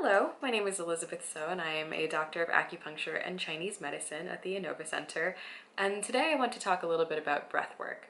Hello, my name is Elizabeth So and I am a doctor of acupuncture and Chinese medicine at the Yinova Center, and today I want to talk a little bit about breathwork.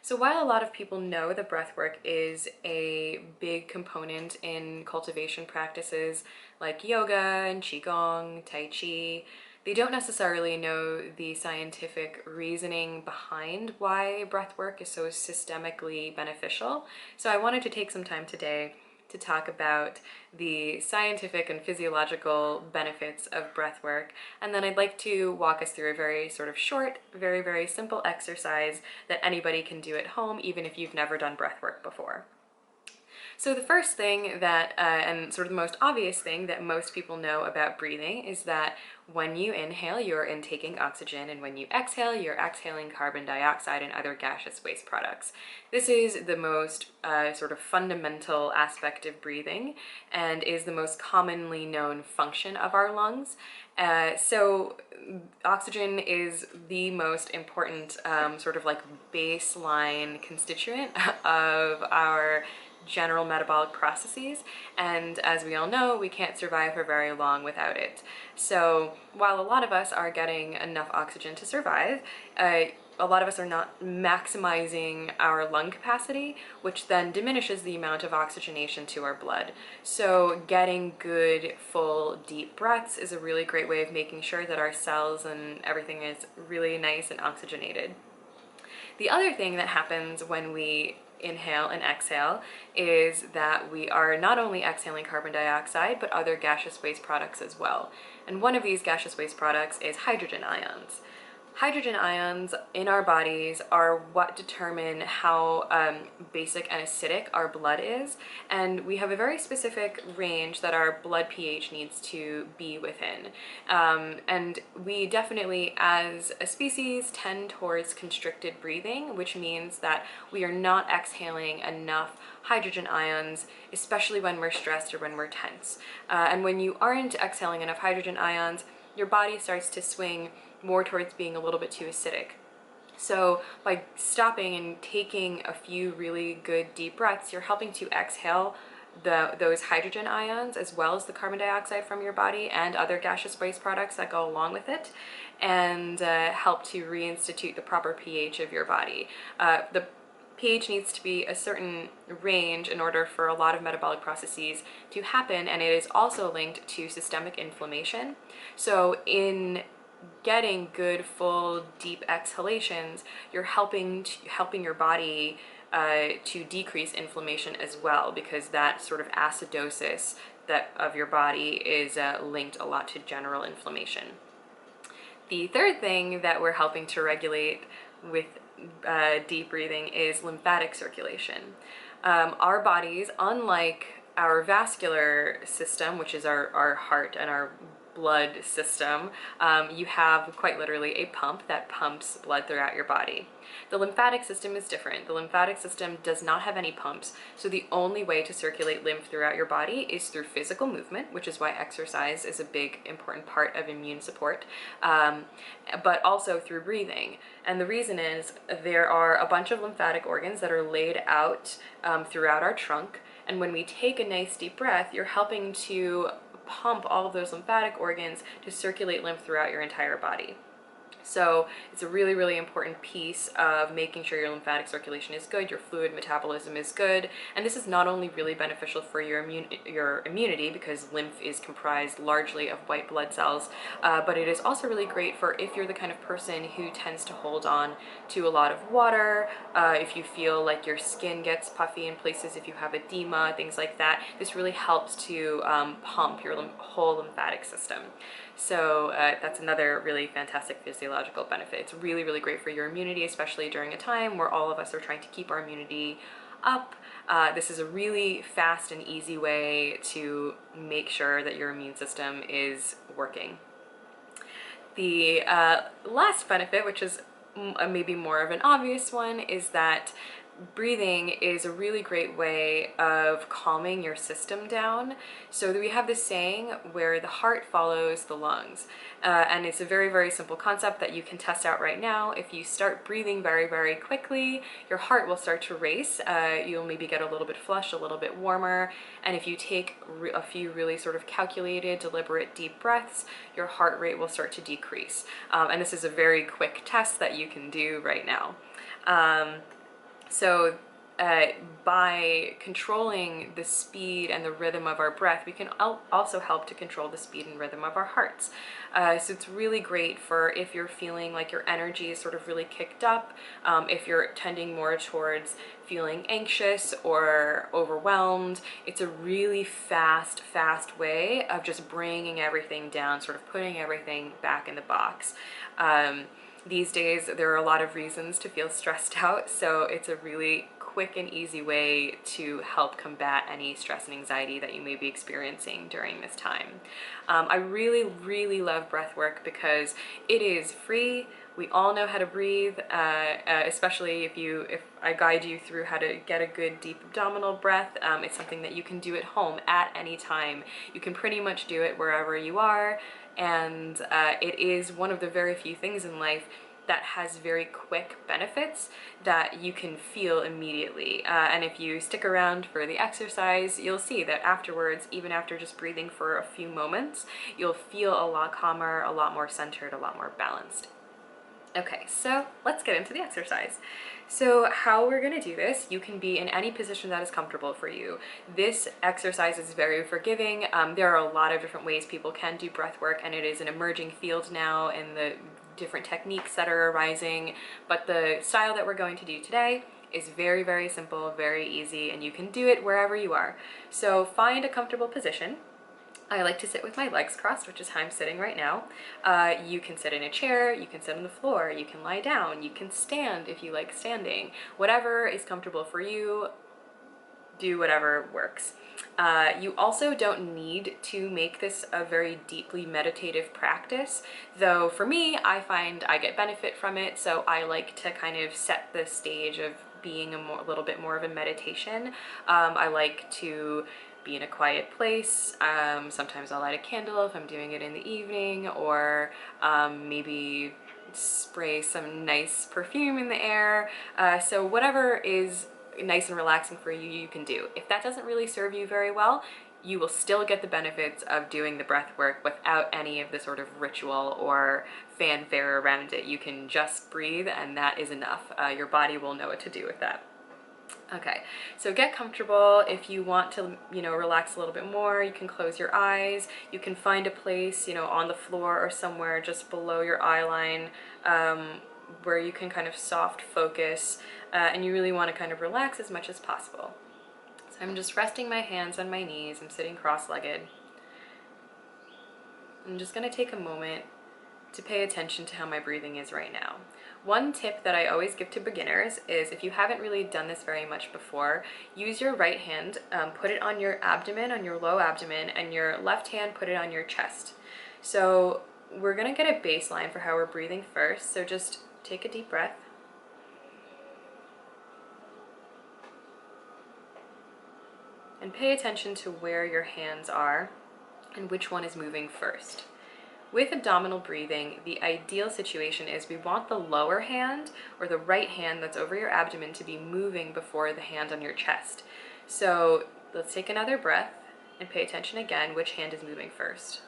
So while a lot of people know that breathwork is a big component in cultivation practices like yoga and qigong, tai chi, they don't necessarily know the scientific reasoning behind why breathwork is so systemically beneficial. So I wanted to take some time today to talk about the scientific and physiological benefits of breath work, and then I'd like to walk us through a very sort of short, very simple exercise that anybody can do at home even if you've never done breath work before. So the first thing that, and sort of the most obvious thing that most people know about breathing is that when you inhale, you're intaking oxygen, and when you exhale, you're exhaling carbon dioxide and other gaseous waste products. This is the most sort of fundamental aspect of breathing and is the most commonly known function of our lungs. So oxygen is the most important sort of like baseline constituent of our general metabolic processes, and as we all know, we can't survive for very long without it. So while a lot of us are getting enough oxygen to survive, a lot of us are not maximizing our lung capacity, which then diminishes the amount of oxygenation to our blood. So getting good, full, deep breaths is a really great way of making sure that our cells and everything is really nice and oxygenated. The other thing that happens when we inhale and exhale is that we are not only exhaling carbon dioxide, but other gaseous waste products as well. And one of these gaseous waste products is hydrogen ions. Hydrogen ions in our bodies are what determine how basic and acidic our blood is, and we have a very specific range that our blood pH needs to be within. And we definitely, as a species, tend towards constricted breathing, which means that we are not exhaling enough hydrogen ions, especially when we're stressed or when we're tense. And when you aren't exhaling enough hydrogen ions, your body starts to swing more towards being a little bit too acidic. So by stopping and taking a few really good deep breaths, you're helping to exhale those hydrogen ions as well as the carbon dioxide from your body and other gaseous waste products that go along with it, and help to reinstitute the proper pH of your body. The pH needs to be a certain range in order for a lot of metabolic processes to happen, and it is also linked to systemic inflammation. So in getting good, full, deep exhalations, you're helping your body to decrease inflammation as well, because that sort of acidosis of your body is linked a lot to general inflammation. The third thing that we're helping to regulate with deep breathing is lymphatic circulation. Our bodies, unlike our vascular system, which is our heart and our blood system, you have quite literally a pump that pumps blood throughout your body. The lymphatic system is different. The lymphatic system does not have any pumps, so the only way to circulate lymph throughout your body is through physical movement, which is why exercise is a big important part of immune support, but also through breathing. And the reason is there are a bunch of lymphatic organs that are laid out throughout our trunk, and when we take a nice deep breath, you're helping to pump all of those lymphatic organs to circulate lymph throughout your entire body. So it's a really important piece of making sure your lymphatic circulation is good, your fluid metabolism is good, and this is not only really beneficial for your immunity, because lymph is comprised largely of white blood cells, but it is also really great for if you're the kind of person who tends to hold on to a lot of water, if you feel like your skin gets puffy in places, if you have edema, things like that. This really helps to pump your whole lymphatic system. So that's another really fantastic physiological benefit. It's really great for your immunity, especially during a time where all of us are trying to keep our immunity up. This is a really fast and easy way to make sure that your immune system is working. The last benefit, which is maybe more of an obvious one, is that breathing is a really great way of calming your system down. So we have this saying where the heart follows the lungs. And it's a very, very simple concept that you can test out right now. If you start breathing very, very quickly, your heart will start to race. You'll maybe get a little bit flushed, a little bit warmer. And if you take a few really sort of calculated, deliberate, deep breaths, your heart rate will start to decrease. And this is a very quick test that you can do right now. So by controlling the speed and the rhythm of our breath, we can also help to control the speed and rhythm of our hearts. So it's really great for if you're feeling like your energy is sort of really kicked up, if you're tending more towards feeling anxious or overwhelmed. It's a really fast way of just bringing everything down, sort of putting everything back in the box. These days, there are a lot of reasons to feel stressed out, so it's a really quick and easy way to help combat any stress and anxiety that you may be experiencing during this time. I really, really love breath work because it is free. We all know how to breathe, especially if I guide you through how to get a good deep abdominal breath. It's something that you can do at home at any time. You can pretty much do it wherever you are, and it is one of the very few things in life that has very quick benefits that you can feel immediately. And if you stick around for the exercise, you'll see that afterwards, even after just breathing for a few moments, you'll feel a lot calmer, a lot more centered, a lot more balanced. Okay, so let's get into the exercise. So how we're gonna do this, you can be in any position that is comfortable for you. This exercise is very forgiving. There are a lot of different ways people can do breath work, and it is an emerging field now in the different techniques that are arising. But the style that we're going to do today is very, very simple, very easy, and you can do it wherever you are. So find a comfortable position. I like to sit with my legs crossed, which is how I'm sitting right now. You can sit in a chair, you can sit on the floor, you can lie down, you can stand if you like standing. Whatever is comfortable for you, do whatever works. You also don't need to make this a very deeply meditative practice, though for me, I find I get benefit from it, so I like to kind of set the stage of being a little bit more of a meditation. I like to be in a quiet place. Sometimes I'll light a candle if I'm doing it in the evening, or maybe spray some nice perfume in the air. So whatever is nice and relaxing for you, you can do. If that doesn't really serve you very well, you will still get the benefits of doing the breath work without any of the sort of ritual or fanfare around it. You can just breathe, and that is enough. Your body will know what to do with that. Okay, so get comfortable. If you want to, relax a little bit more, you can close your eyes. You can find a place, on the floor or somewhere just below your eye line, where you can kind of soft focus, and you really want to kind of relax as much as possible. So I'm just resting my hands on my knees. I'm sitting cross-legged. I'm just going to take a moment to pay attention to how my breathing is right now. One tip that I always give to beginners is, if you haven't really done this very much before, use your right hand, put it on your abdomen, on your low abdomen, and your left hand put it on your chest. So we're gonna get a baseline for how we're breathing first, so just take a deep breath. And pay attention to where your hands are and which one is moving first. With abdominal breathing, the ideal situation is we want the lower hand, or the right hand that's over your abdomen, to be moving before the hand on your chest. So let's take another breath and pay attention again, which hand is moving first.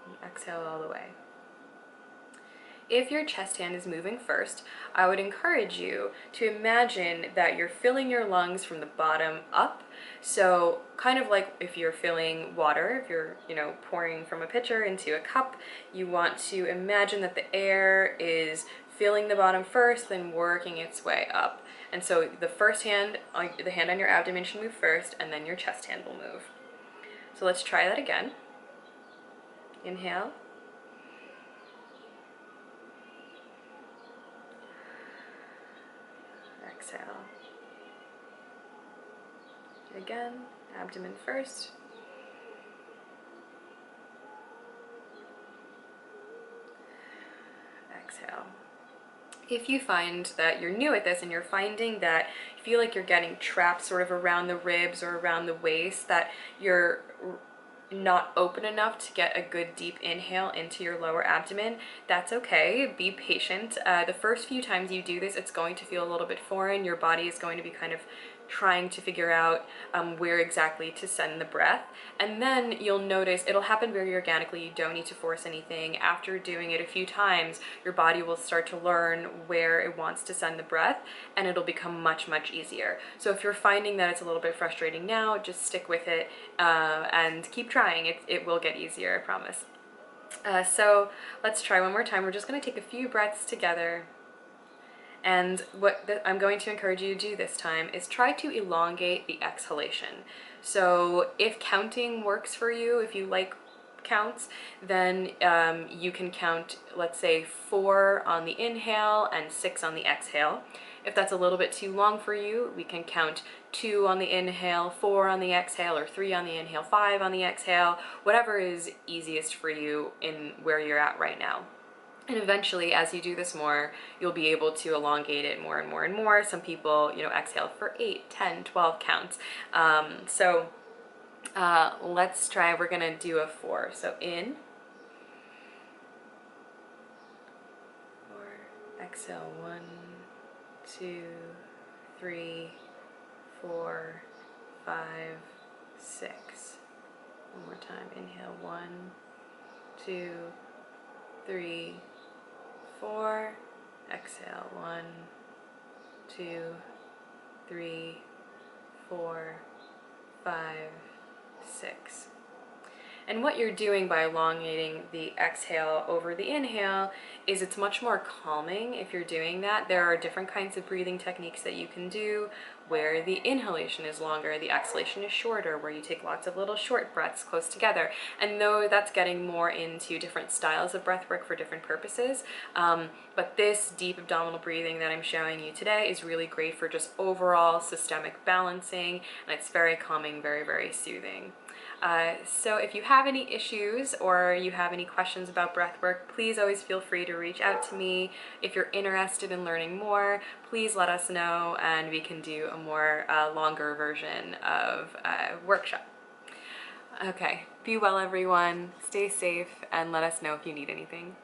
And exhale all the way. If your chest hand is moving first, I would encourage you to imagine that you're filling your lungs from the bottom up. So kind of like if you're filling water, if you're, pouring from a pitcher into a cup, you want to imagine that the air is filling the bottom first, then working its way up. And so the first hand, the hand on your abdomen should move first, and then your chest hand will move. So let's try that again. Inhale. Exhale. Again, abdomen first. If you find that you're new at this and you're finding that you feel like you're getting trapped sort of around the ribs or around the waist, that you're not open enough to get a good deep inhale into your lower abdomen, that's okay. Be patient. The first few times you do this, it's going to feel a little bit foreign. Your body is going to be kind of trying to figure out where exactly to send the breath. And then you'll notice it'll happen very organically. You don't need to force anything. After doing it a few times, your body will start to learn where it wants to send the breath, and it'll become much, much easier. So if you're finding that it's a little bit frustrating now, just stick with it and keep trying. It will get easier, I promise. So let's try one more time. We're just going to take a few breaths together. And what I'm going to encourage you to do this time is try to elongate the exhalation. So if counting works for you, if you like counts, then you can count, let's say, 4 on the inhale and 6 on the exhale. If that's a little bit too long for you, we can count 2 on the inhale, 4 on the exhale, or 3 on the inhale, 5 on the exhale, whatever is easiest for you in where you're at right now. And eventually, as you do this more, you'll be able to elongate it more and more and more. Some people, exhale for 8, 10, 12 counts. Let's try, we're gonna do a 4. So in, 4, exhale, 1, 2, 3, 4, 5, 6. One more time, inhale, 1, 2, 3, 4, exhale, 1, 2, 3, 4, 5, 6. And what you're doing by elongating the exhale over the inhale is it's much more calming if you're doing that. There are different kinds of breathing techniques that you can do where the inhalation is longer, the exhalation is shorter, where you take lots of little short breaths close together. And though that's getting more into different styles of breath work for different purposes, but this deep abdominal breathing that I'm showing you today is really great for just overall systemic balancing, and it's very calming, very, very soothing. So if you have any issues or you have any questions about breathwork, please always feel free to reach out to me. If you're interested in learning more, please let us know and we can do a more longer version of a workshop. Okay, be well everyone, stay safe, and let us know if you need anything.